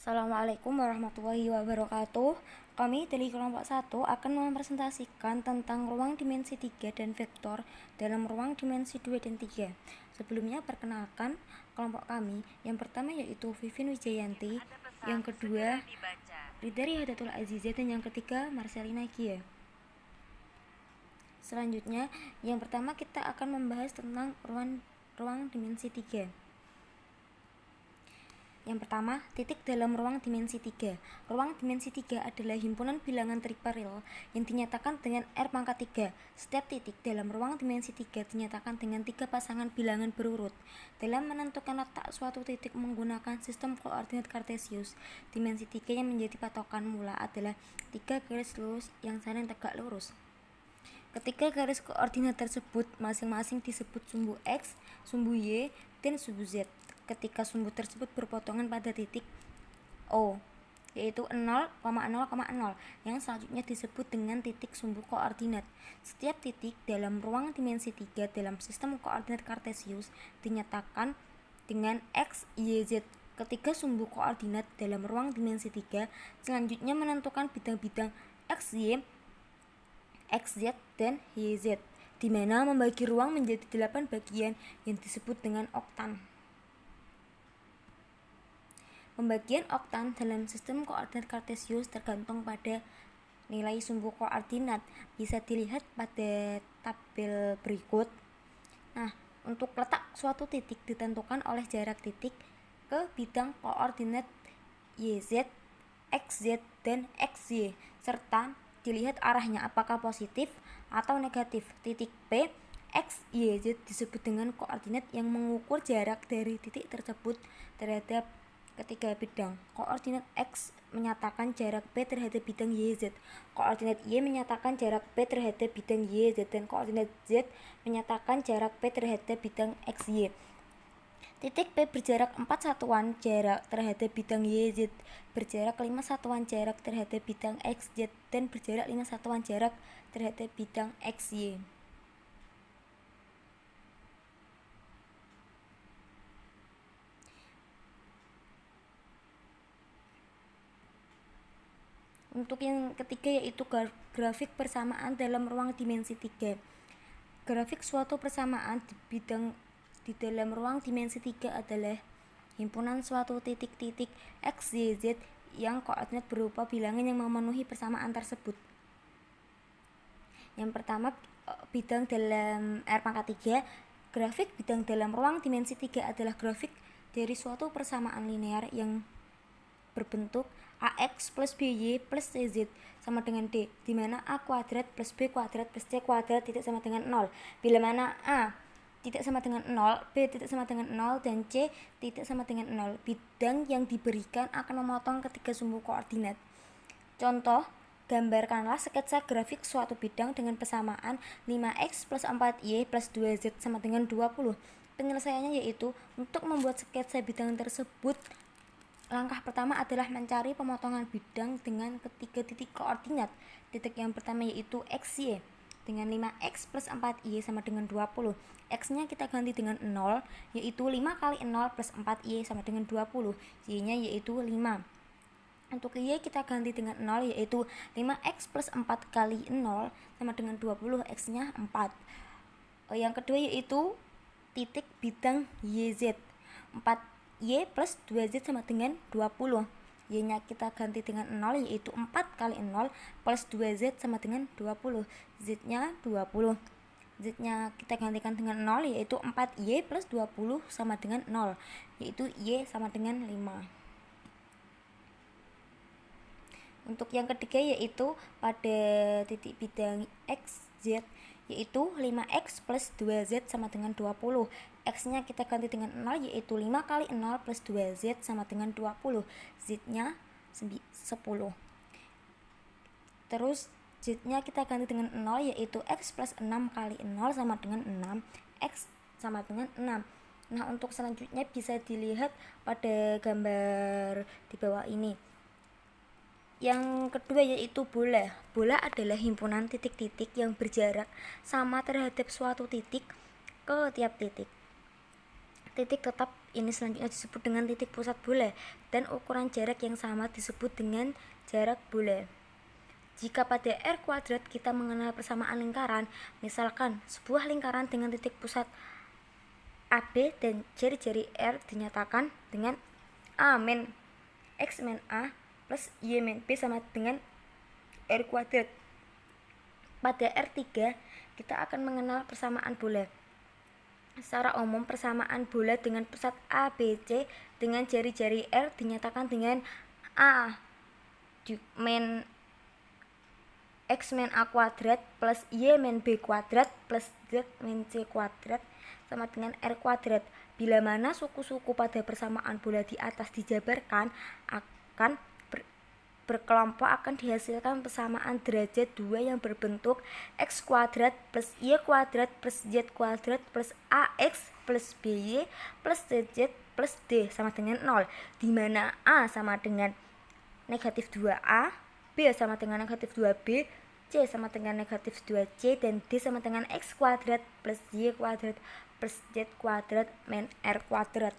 Assalamualaikum warahmatullahi wabarakatuh. Kami dari kelompok 1 akan mempresentasikan tentang ruang dimensi 3 dan vektor dalam ruang dimensi 2 dan 3. Sebelumnya perkenalkan kelompok kami. Yang pertama yaitu Vivin Wijayanti, yang kedua Ridari Hadatul Azizah, dan yang ketiga Marcelina Gia. Selanjutnya, yang pertama kita akan membahas tentang ruang dimensi 3. Yang pertama, titik dalam ruang dimensi 3. Ruang dimensi 3 adalah himpunan bilangan triparil yang dinyatakan dengan R pangkat 3. Setiap titik dalam ruang dimensi 3 dinyatakan dengan 3 pasangan bilangan berurut. Dalam menentukan letak suatu titik menggunakan sistem koordinat Kartesius, dimensi 3 yang menjadi patokan mula adalah 3 garis lurus yang saling tegak lurus. Ketiga garis koordinat tersebut masing-masing disebut sumbu X, sumbu Y, dan sumbu Z. Ketika sumbu tersebut berpotongan pada titik O, yaitu 0,0,0, yang selanjutnya disebut dengan titik sumbu koordinat. Setiap titik dalam ruang dimensi 3 dalam sistem koordinat Kartesius dinyatakan dengan X, Y, Z. Ketiga sumbu koordinat dalam ruang dimensi 3 selanjutnya menentukan bidang-bidang X, Y, XZ, dan YZ, di mana membagi ruang menjadi 8 bagian yang disebut dengan oktan. Pembagian oktan dalam sistem koordinat Kartesius tergantung pada nilai sumbu koordinat. Bisa dilihat pada tabel berikut. Nah, untuk letak suatu titik ditentukan oleh jarak titik ke bidang koordinat YZ, XZ, dan XY, serta dilihat arahnya apakah positif atau negatif. Titik P, X, Y, Z disebut dengan koordinat yang mengukur jarak dari titik tersebut terhadap ketiga bidang. Koordinat X menyatakan jarak P terhadap bidang YZ, koordinat Y menyatakan jarak P terhadap bidang YZ, dan koordinat Z menyatakan jarak P terhadap bidang XY. Titik P berjarak 4 satuan jarak terhadap bidang YZ, berjarak 5 satuan jarak terhadap bidang XZ, dan berjarak 5 satuan jarak terhadap bidang XY. Untuk yang ketiga yaitu grafik persamaan dalam ruang dimensi 3. Grafik suatu persamaan di dalam ruang dimensi 3 adalah himpunan suatu titik-titik X, Y, Z yang koordinat berupa bilangan yang memenuhi persamaan tersebut. Yang pertama, bidang dalam R pangkat 3. Grafik bidang dalam ruang dimensi 3 adalah grafik dari suatu persamaan linear yang berbentuk AX plus BY plus CZ sama dengan D, di mana A kuadrat plus B kuadrat plus C kuadrat tidak sama dengan 0. Bila mana A tidak sama dengan 0, B tidak sama dengan 0, dan C tidak sama dengan 0, bidang yang diberikan akan memotong ketiga sumbu koordinat. Contoh, gambarkanlah sketsa grafik suatu bidang dengan persamaan 5x plus 4y plus 2z sama dengan 20. Penyelesaiannya yaitu, untuk membuat sketsa bidang tersebut, langkah pertama adalah mencari pemotongan bidang dengan ketiga titik koordinat. Titik yang pertama yaitu XY dengan 5x plus 4y sama dengan 20. X-nya kita ganti dengan 0, yaitu 5 kali 0 plus 4y sama dengan 20. Y-nya yaitu 5. Untuk Y kita ganti dengan 0, yaitu 5x plus 4 kali 0 sama dengan 20. X-nya 4. Yang kedua yaitu titik bidang YZ. 4Y plus 2Z sama dengan 20. Y-nya kita ganti dengan 0, yaitu 4 kali 0 plus 2Z sama dengan 20. Z-nya 20. Z-nya kita gantikan dengan 0, yaitu 4Y plus 20 sama dengan 0, yaitu Y sama dengan 5. Untuk yang ketiga yaitu pada titik bidang XZ, yaitu 5x plus 2z sama dengan 20. X-nya kita ganti dengan 0, yaitu 5 kali 0 plus 2z sama dengan 20. Z-nya 10. Terus Z-nya kita ganti dengan 0, yaitu x plus 6 kali 0 sama dengan 6. X sama dengan 6. Nah, untuk selanjutnya bisa dilihat pada gambar di bawah ini. Yang kedua yaitu bola. Bola adalah himpunan titik-titik yang berjarak sama terhadap suatu titik ke tiap titik. Titik tetap ini selanjutnya disebut dengan titik pusat bola, dan ukuran jarak yang sama disebut dengan jarak bola. Jika pada R kuadrat kita mengenal persamaan lingkaran, misalkan sebuah lingkaran dengan titik pusat AB dan jari-jari R dinyatakan dengan A min X min A plus Y min B sama dengan R kuadrat. Pada R3 kita akan mengenal persamaan bola. Secara umum persamaan bola dengan pusat A, B, C dengan jari-jari R dinyatakan dengan A min X min A kuadrat plus Y min B kuadrat plus Z min C kuadrat sama dengan R kuadrat. Bila mana suku-suku pada persamaan bola di atas dijabarkan, akan berkelompok akan dihasilkan persamaan derajat 2 yang berbentuk X kuadrat plus Y kuadrat plus Z kuadrat plus AX plus BY plus ZZ plus D sama dengan 0, di mana A sama dengan negatif 2A, B sama dengan negatif 2B, C sama dengan negatif 2C, dan D sama dengan X kuadrat plus Y kuadrat plus Z kuadrat min R kuadrat.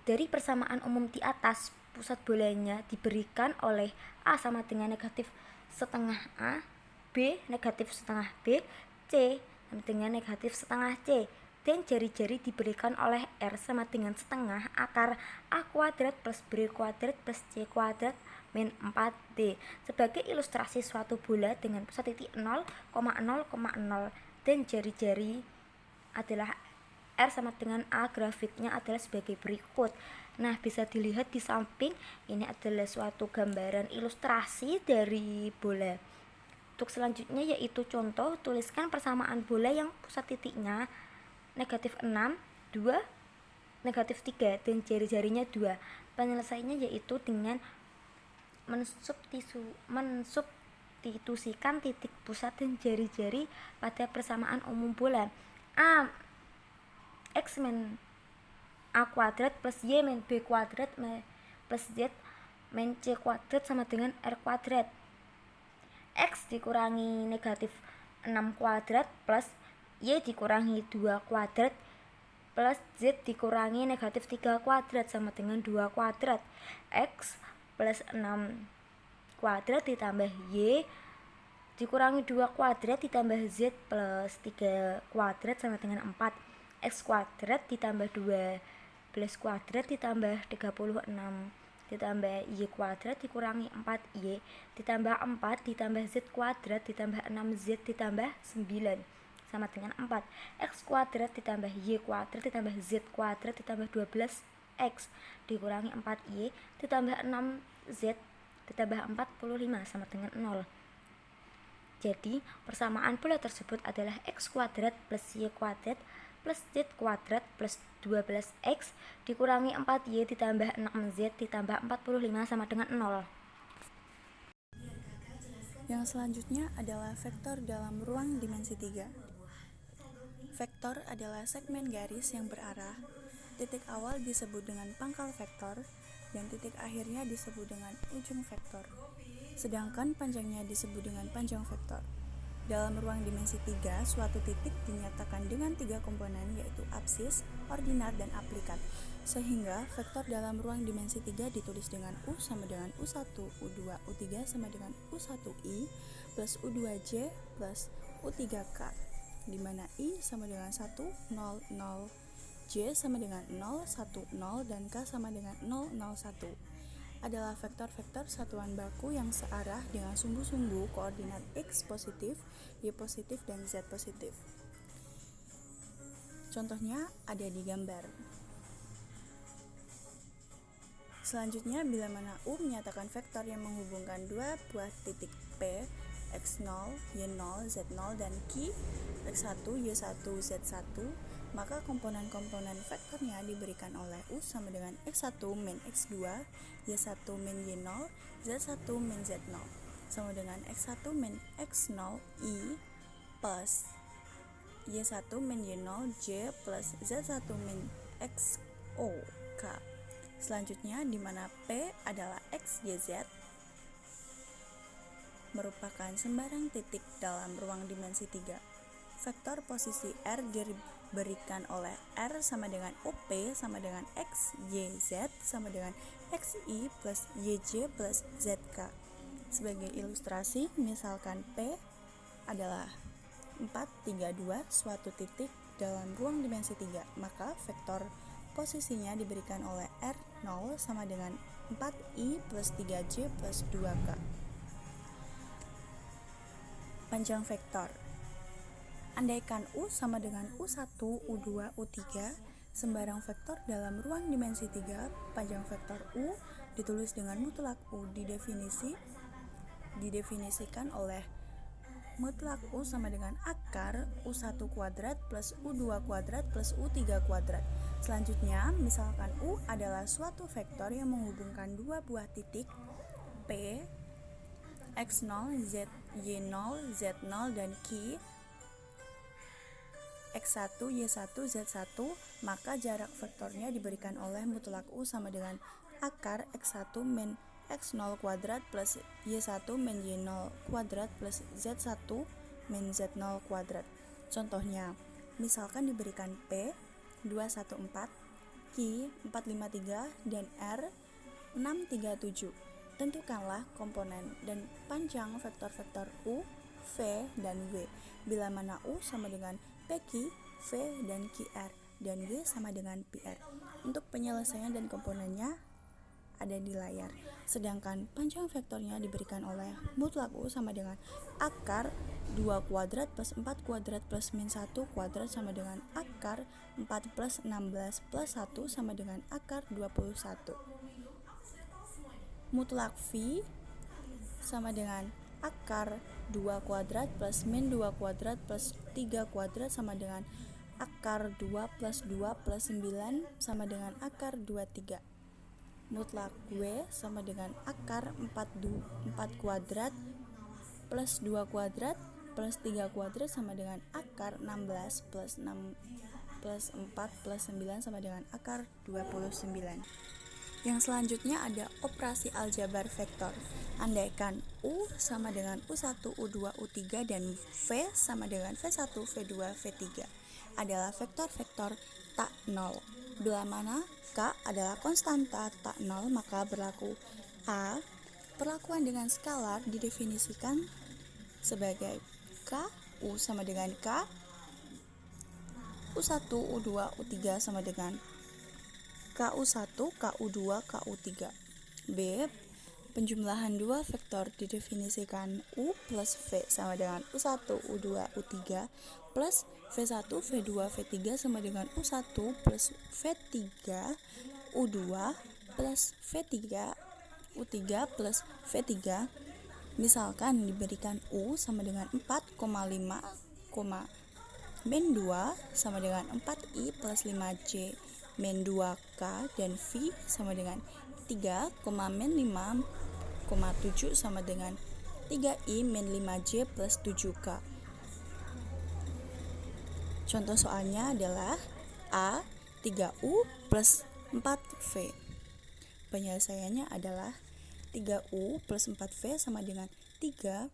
Dari persamaan umum di atas, pusat bolanya diberikan oleh A sama dengan negatif setengah A, B negatif setengah B, C sama dengan negatif setengah C, dan jari-jari diberikan oleh R sama dengan setengah akar A kuadrat plus B kuadrat plus C kuadrat min 4D. Sebagai ilustrasi suatu bola dengan pusat titik 0,0,0 dan jari-jari adalah R sama dengan A, grafiknya adalah sebagai berikut. Nah, bisa dilihat di samping, ini adalah suatu gambaran ilustrasi dari bola. Untuk selanjutnya yaitu contoh, tuliskan persamaan bola yang pusat titiknya negatif 6, 2, negatif 3, dan jari-jarinya 2. Penyelesaiannya yaitu dengan mensubstitusikan titik pusat dan jari-jari pada persamaan umum bola. A X min A kuadrat plus Y min B kuadrat plus Z min C kuadrat sama dengan R kuadrat. X dikurangi negatif 6 kuadrat plus Y dikurangi 2 kuadrat plus Z dikurangi negatif 3 kuadrat sama dengan 2 kuadrat. X plus 6 kuadrat ditambah Y dikurangi 2 kuadrat ditambah Z plus 3 kuadrat sama dengan 4. X kuadrat ditambah 12 kuadrat ditambah 36 ditambah Y kuadrat dikurangi 4Y ditambah 4 ditambah Z kuadrat ditambah 6Z ditambah 9 sama dengan 4. X kuadrat ditambah Y kuadrat ditambah Z kuadrat ditambah 12X dikurangi 4Y ditambah 6Z ditambah 45 sama dengan 0. Jadi persamaan bola tersebut adalah X kuadrat plus Y kuadrat plus Z kuadrat plus 12X dikurangi 4Y ditambah 6Z ditambah 45 sama dengan 0. Yang selanjutnya adalah vektor dalam ruang dimensi 3. Vektor adalah segmen garis yang berarah. Titik awal disebut dengan pangkal vektor dan titik akhirnya disebut dengan ujung vektor. Sedangkan panjangnya disebut dengan panjang vektor. Dalam ruang dimensi 3, suatu titik dinyatakan dengan 3 komponen yaitu absis, ordinat, dan aplikat. Sehingga vektor dalam ruang dimensi 3 ditulis dengan U sama dengan U1, U2, U3 sama dengan U1I plus U2J plus U3K, di mana I sama dengan 1, 0, 0, J sama dengan 0, 1, 0, dan K sama dengan 0, 0, 1. Adalah vektor-vektor satuan baku yang searah dengan sumbu-sumbu koordinat X positif, Y positif, dan Z positif. Contohnya ada di gambar. Selanjutnya, bila mana U menyatakan vektor yang menghubungkan dua buah titik P, X0, Y0, Z0, dan Q, X1, Y1, Z1, maka komponen-komponen vektornya diberikan oleh U sama dengan X1 min X2, Y1 min Y0, Z1 min Z0, sama dengan X1 min X0 I plus Y1 min Y0 J plus Z1 min XO K. Selanjutnya, di mana P adalah X, Y, Z merupakan sembarang titik dalam ruang dimensi 3. Vektor posisi R diberikan oleh R sama dengan OP sama dengan X, Y, Z sama dengan XI plus YJ plus ZK. Sebagai ilustrasi, misalkan P adalah 4, 3, 2 suatu titik dalam ruang dimensi 3, maka vektor posisinya diberikan oleh R0 sama dengan 4I plus 3J plus 2K. Panjang vektor. Andaikan U sama dengan U1, U2, U3, sembarang vektor dalam ruang dimensi 3, panjang vektor U ditulis dengan mutlak U didefinisikan oleh mutlak U sama dengan akar U1 kuadrat plus U2 kuadrat plus U3 kuadrat. Selanjutnya, misalkan U adalah suatu vektor yang menghubungkan dua buah titik P, X0, Y0, Z0, dan Q, X1, Y1, Z1, maka jarak vektornya diberikan oleh mutlak U sama dengan akar X1 min X0 kuadrat plus Y1 min Y0 kuadrat plus Z1 min Z0 kuadrat. Contohnya, misalkan diberikan P 214, Q 453, dan R 637. Tentukanlah komponen dan panjang vektor-vektor U, V, dan W bila mana U sama dengan PQ, V, dan QR, dan W sama dengan PR. Untuk penyelesaian dan komponennya ada di layar. Sedangkan panjang vektornya diberikan oleh mutlak U sama dengan akar 2 kuadrat plus 4 kuadrat plus min 1 kuadrat sama dengan akar 4 plus 16 plus 1 sama dengan akar 21. Mutlak V sama dengan akar 2 kuadrat plus min 2 kuadrat plus 3 kuadrat sama dengan akar 2 plus 2 plus 9 sama dengan akar 23. Mutlak W sama dengan akar 4 kuadrat plus 2 kuadrat plus 3 kuadrat sama dengan akar 16 plus 6 plus 4 plus 9 sama dengan akar 29. Yang selanjutnya ada operasi aljabar vektor. Andaikan U sama dengan U1, U2, U3, dan V sama dengan V1, V2, V3 adalah vektor-vektor tak nol. Bila mana K adalah konstanta tak nol, maka berlaku A. Perlakuan dengan skalar didefinisikan sebagai K U sama dengan K U1, U2, U3 sama dengan KU1, KU2, KU3. B. Penjumlahan dua vektor didefinisikan U plus V sama dengan U1, U2, U3 plus V1, V2, V3 sama dengan U1 plus V3, U2 plus V3, U3 plus V3. Misalkan diberikan U sama dengan 4,5, min 2 sama dengan 4I plus 5J min 2K, dan V sama dengan 3, min 5,7 sama dengan 3I min 5J plus 7K. Contoh soalnya adalah A 3U plus 4V. Penyelesaiannya adalah 3U plus 4V sama dengan 3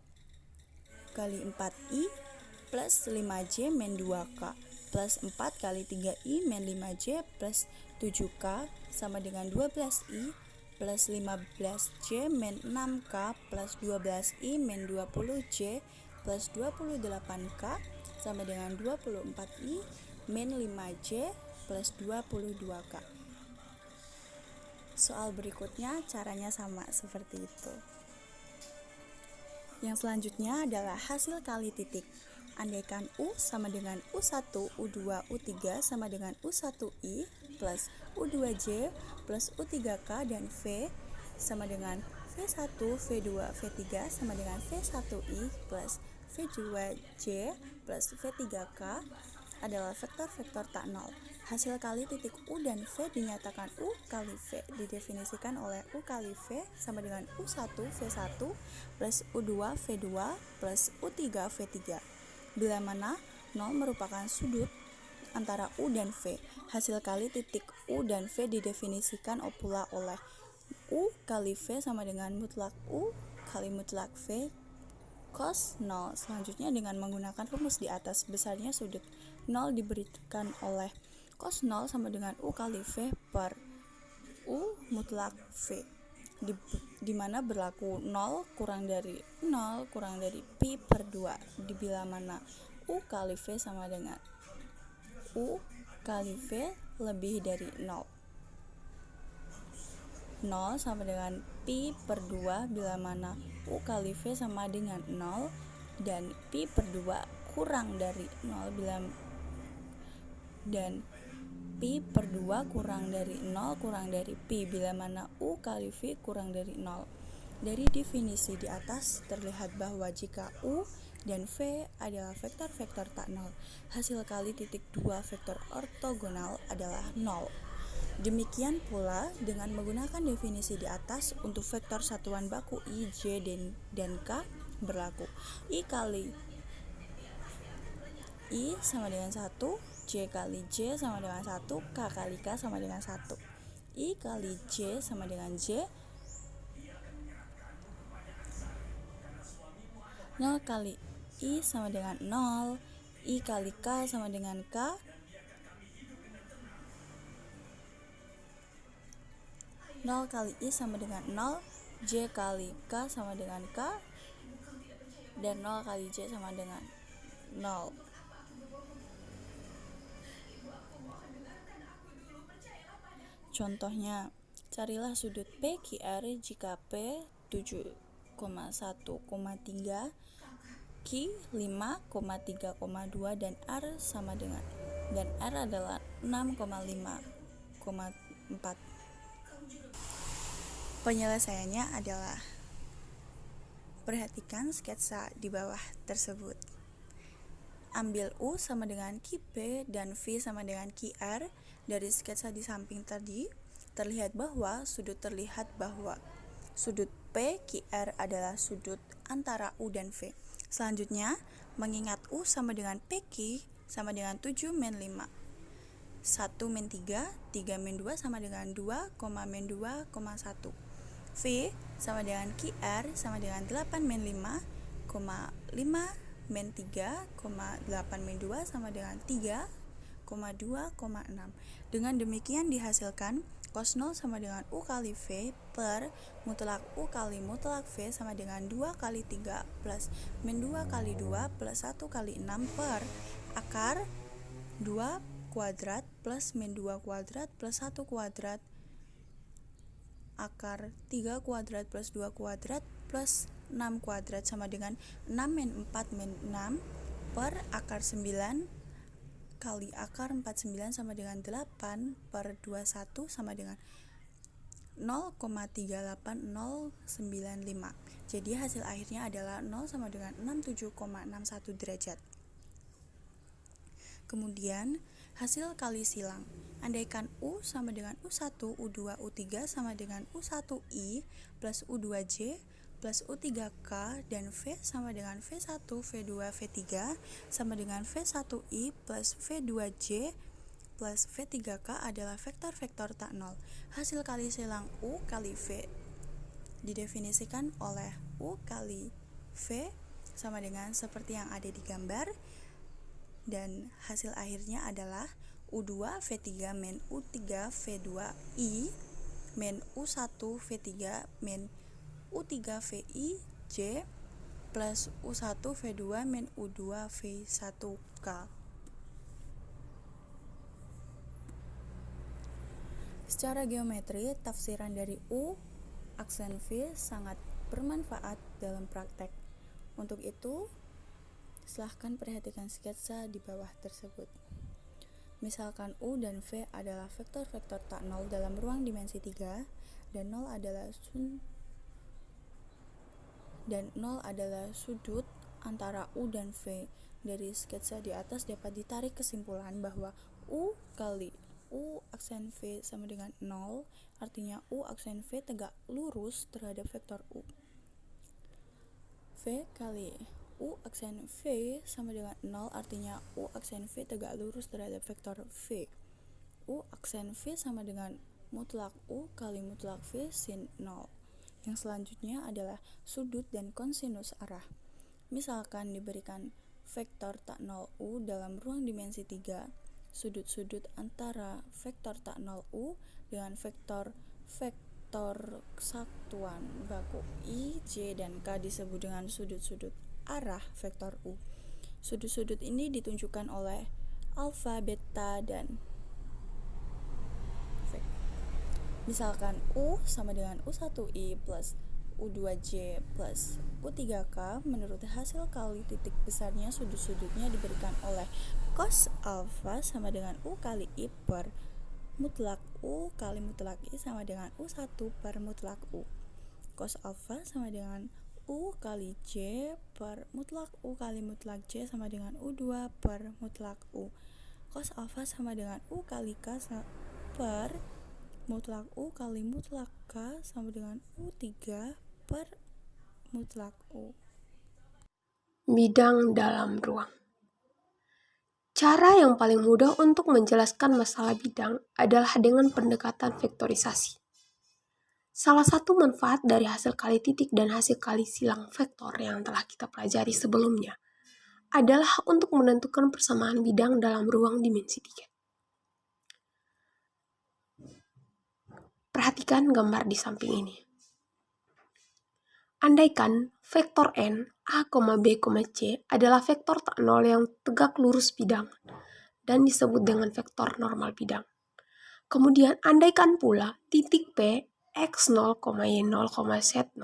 kali 4I plus 5J min 2K plus 4 kali 3I min 5J plus 7K sama dengan 12I plus 15J min 6K plus 12I min 20J plus 28K sama dengan 24I min 5J plus 22K. Soal berikutnya caranya sama seperti itu. Yang selanjutnya adalah hasil kali titik. Andaikan U sama dengan U1, U2, U3 sama dengan U1I plus U2J plus U3K, dan V sama dengan V1, V2, V3 sama dengan V1I plus V2J plus V3K adalah vektor-vektor tak nol. Hasil kali titik U dan V dinyatakan U kali V didefinisikan oleh U kali V sama dengan U1 V1 plus U2 V2 plus U3 V3. Bila mana 0 merupakan sudut antara U dan V, hasil kali titik U dan V didefinisikan pula oleh U kali V sama dengan mutlak U kali mutlak V cos 0. Selanjutnya dengan menggunakan rumus di atas, besarnya sudut 0 diberikan oleh cos 0 sama dengan U kali V per U mutlak V, di mana berlaku 0 kurang dari 0 kurang dari pi per 2 di bila mana U kali V sama dengan U kali V lebih dari 0. 0 sama dengan pi per 2 bila mana U kali V sama dengan 0 dan pi per 2 kurang dari 0 dan pi per 2 kurang dari 0 kurang dari pi bila mana U kali V kurang dari 0. Dari definisi di atas terlihat bahwa jika U dan V adalah vektor-vektor tak nol, hasil kali titik dua vektor ortogonal adalah 0. Demikian pula dengan menggunakan definisi di atas untuk vektor satuan baku I, J, dan K berlaku. I kali I sama dengan 1, J kali J sama dengan 1, K kali K sama dengan 1. I kali J sama dengan J, 0 kali I sama dengan 0, I kali K sama dengan K, 0 kali I sama dengan 0, J kali K sama dengan K, dan 0 kali J sama dengan 0. Contohnya, carilah sudut PQR jika P 7,1,3, Q 5,3,2 dan R adalah 6,5,4. Penyelesaiannya adalah perhatikan sketsa di bawah tersebut. Ambil U sama dengan QP dan V sama dengan QR. Dari sketsa di samping tadi terlihat bahwa sudut PQR adalah sudut antara U dan V. Selanjutnya, mengingat U sama dengan PQ sama dengan 7 min 5, 1 min 3, 3 min 2 sama dengan 2, min 2, 1. V sama dengan QR sama dengan 8 min 5, 5 min 3, 8 min 2 sama dengan 3, 2,6. Dengan demikian dihasilkan cos 0 sama dengan U kali V per mutlak U kali mutlak V sama dengan 2 kali 3 plus min 2 kali 2 plus 1 kali 6 per akar 2 kuadrat plus min 2 kuadrat plus 1 kuadrat akar 3 kuadrat plus 2 kuadrat plus 6 kuadrat sama dengan 6 min 4 min 6 per akar 9 kali akar 49 sama dengan 8 per 21 sama dengan 0,38095. Jadi hasil akhirnya adalah 0 sama dengan 67,61 derajat. Kemudian hasil kali silang. Andaikan U sama dengan U1, U2, U3 sama dengan U1I plus U2J plus U3K dan V sama dengan V1, V2, V3 sama dengan V1I plus V2J plus V3K adalah vektor-vektor tak nol. Hasil kali silang U kali V didefinisikan oleh U kali V sama dengan seperti yang ada di gambar, dan hasil akhirnya adalah U2 V3 min U3 V2I min U1 V3 min U3 VI J plus U1 V2 min U2 V1K. Secara geometri, tafsiran dari U aksen V sangat bermanfaat dalam praktek. Untuk itu, silahkan perhatikan sketsa di bawah tersebut. Misalkan U dan V adalah vektor-vektor tak nol dalam ruang dimensi 3 dan 0 adalah sudut antara U dan V. Dari sketsa di atas dapat ditarik kesimpulan bahwa U kali U aksen V sama dengan 0, artinya U aksen V tegak lurus terhadap vektor U. V kali U aksen V sama dengan 0, artinya U aksen V tegak lurus terhadap vektor V. U aksen V sama dengan mutlak U kali mutlak V sin 0. Yang selanjutnya adalah sudut dan kosinus arah. Misalkan diberikan vektor tak nol U dalam ruang dimensi 3, sudut-sudut antara vektor tak nol U dengan vektor satuan baku I, J, dan K disebut dengan sudut-sudut arah vektor U. Sudut-sudut ini ditunjukkan oleh alfa, beta, dan V. Misalkan U sama dengan U1I plus U2J plus U3K, menurut hasil kali titik besarnya sudut-sudutnya diberikan oleh cos alfa sama dengan U kali I per mutlak U kali mutlak I sama dengan U1 per mutlak U. Cos alfa sama dengan U kali J per mutlak U kali mutlak J sama dengan U2 per mutlak U. Cos alfa sama dengan U kali K per mutlak U kali mutlak K sama dengan U3 per mutlak U. Bidang dalam ruang. Cara yang paling mudah untuk menjelaskan masalah bidang adalah dengan pendekatan vektorisasi. Salah satu manfaat dari hasil kali titik dan hasil kali silang vektor yang telah kita pelajari sebelumnya adalah untuk menentukan persamaan bidang dalam ruang dimensi 3. Perhatikan gambar di samping ini. Andaikan vektor n, a, b, c adalah vektor tak nol yang tegak lurus bidang dan disebut dengan vektor normal bidang. Kemudian andaikan pula titik P, x0, y0, z0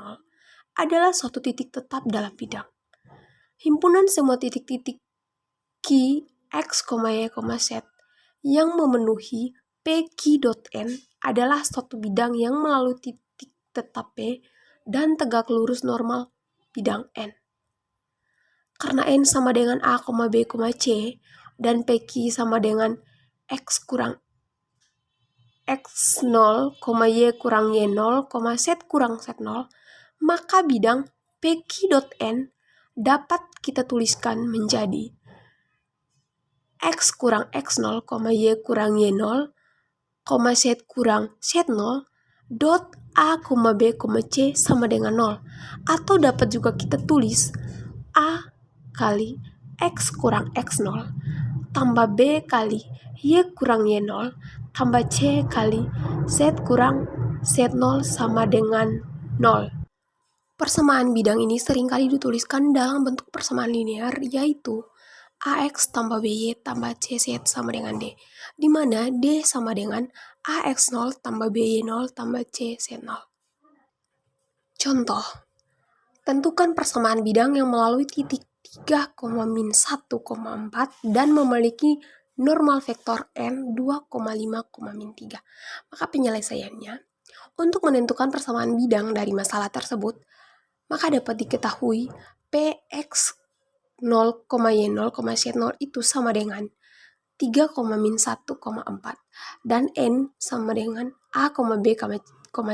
adalah suatu titik tetap dalam bidang. Himpunan semua titik-titik Q, x, y, z yang memenuhi Pq.n adalah suatu bidang yang melalui titik tetap P dan tegak lurus normal bidang N. Karena N sama dengan A, B, C dan PQ sama dengan X kurang X0, Y kurang Y0, Z kurang Z0, maka bidang PQ.N dapat kita tuliskan menjadi X kurang X0, Y kurang Y0, Z kurang Z0, dot A, B, C sama dengan 0. Atau dapat juga kita tulis A kali X kurang X0 tambah B kali Y kurang Y0 tambah C kali Z kurang Z0 sama dengan 0. Persamaan bidang ini seringkali dituliskan dalam bentuk persamaan linear, yaitu AX tambah BY tambah CZ sama dengan D, di mana D sama dengan AX0 tambah BY0 tambah CZ0. Contoh, tentukan persamaan bidang yang melalui titik 3,-1,4 dan memiliki normal vektor N 2,5,-3. Maka penyelesaiannya, untuk menentukan persamaan bidang dari masalah tersebut, maka dapat diketahui Px 0, Y0, Z0 itu sama dengan 3,-1,4 dan N sama dengan A, B,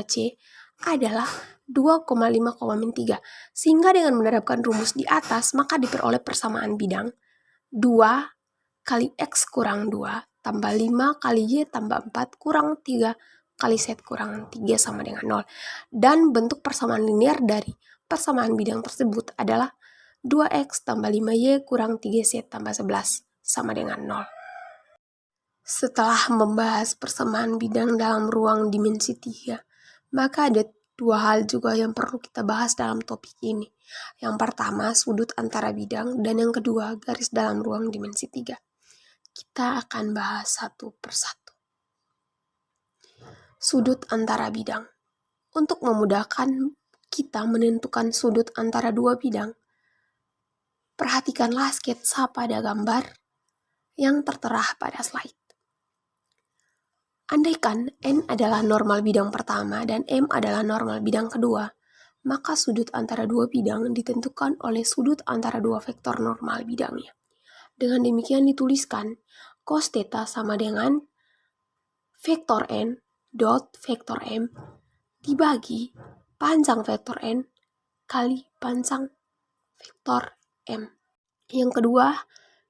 C adalah 2,5,3. Sehingga dengan menerapkan rumus di atas, maka diperoleh persamaan bidang 2 kali X kurang 2 tambah 5 kali Y tambah 4 kurang 3 kali Z kurang 3 sama dengan 0. Dan bentuk persamaan linear dari persamaan bidang tersebut adalah 2X tambah 5Y kurang 3Z tambah 11 sama dengan 0. Setelah membahas persamaan bidang dalam ruang dimensi 3, maka ada dua hal juga yang perlu kita bahas dalam topik ini. Yang pertama, sudut antara bidang, dan yang kedua, garis dalam ruang dimensi 3. Kita akan bahas satu persatu. Sudut antara bidang. Untuk memudahkan kita menentukan sudut antara dua bidang, perhatikanlah sketsa pada gambar yang tertera pada slide. Andaikan N adalah normal bidang pertama dan M adalah normal bidang kedua, maka sudut antara dua bidang ditentukan oleh sudut antara dua vektor normal bidangnya. Dengan demikian dituliskan cos theta sama dengan vektor N dot vektor M dibagi panjang vektor N kali panjang vektor M. Yang kedua,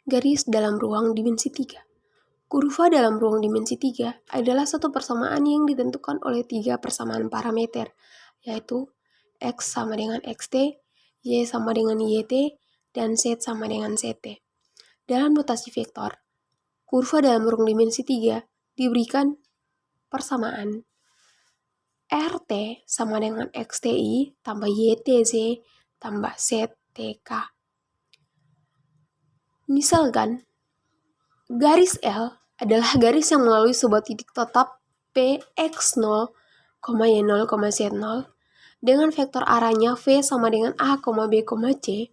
garis dalam ruang dimensi 3. Kurva dalam ruang dimensi 3 adalah satu persamaan yang ditentukan oleh 3 persamaan parameter, yaitu X sama dengan XT, Y sama dengan YT, dan Z sama dengan ZT. Dalam notasi vektor, kurva dalam ruang dimensi 3 diberikan persamaan RT sama dengan XTI tambah YTZ tambah ZTK. Misalkan, garis L adalah garis yang melalui sebuah titik tetap Px0, Y0, Z0 dengan vektor arahnya V sama dengan A, B, C,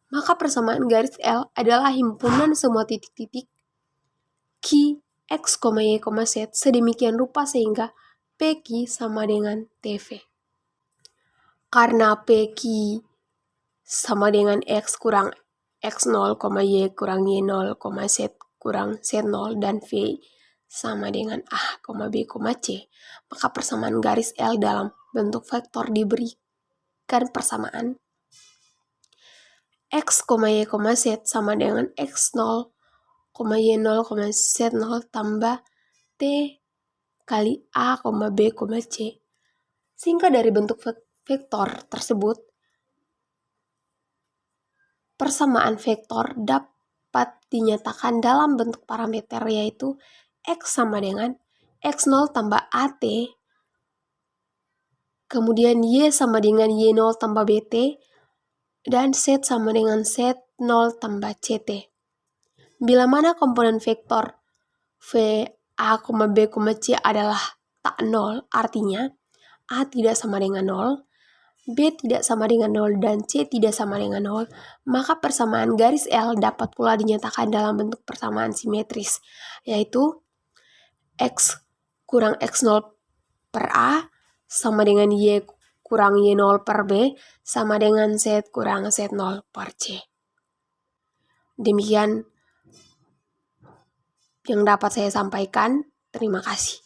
maka persamaan garis L adalah himpunan semua titik-titik Q, X, Y, Z sedemikian rupa sehingga PQ sama dengan TV. Karena PQ sama dengan X kurang X0, Y kurang Y0, Z kurang Z0, dan V sama dengan A, B, C, maka persamaan garis L dalam bentuk vektor diberikan persamaan X, Y, Z sama dengan X0, Y0, Z0 tambah T kali A, B, C. Sehingga dari bentuk vektor tersebut, persamaan vektor dapat dinyatakan dalam bentuk parameter yaitu X sama dengan X0 tambah AT, kemudian Y sama dengan Y0 tambah BT, dan Z sama dengan Z0 tambah CT. Bila mana komponen vektor V, A, B, C adalah tak nol, artinya A tidak sama dengan 0, B tidak sama dengan 0, dan C tidak sama dengan 0, maka persamaan garis L dapat pula dinyatakan dalam bentuk persamaan simetris, yaitu X kurang X0 per A sama dengan Y kurang Y0 per B sama dengan Z kurang Z0 per C. Demikian yang dapat saya sampaikan. Terima kasih.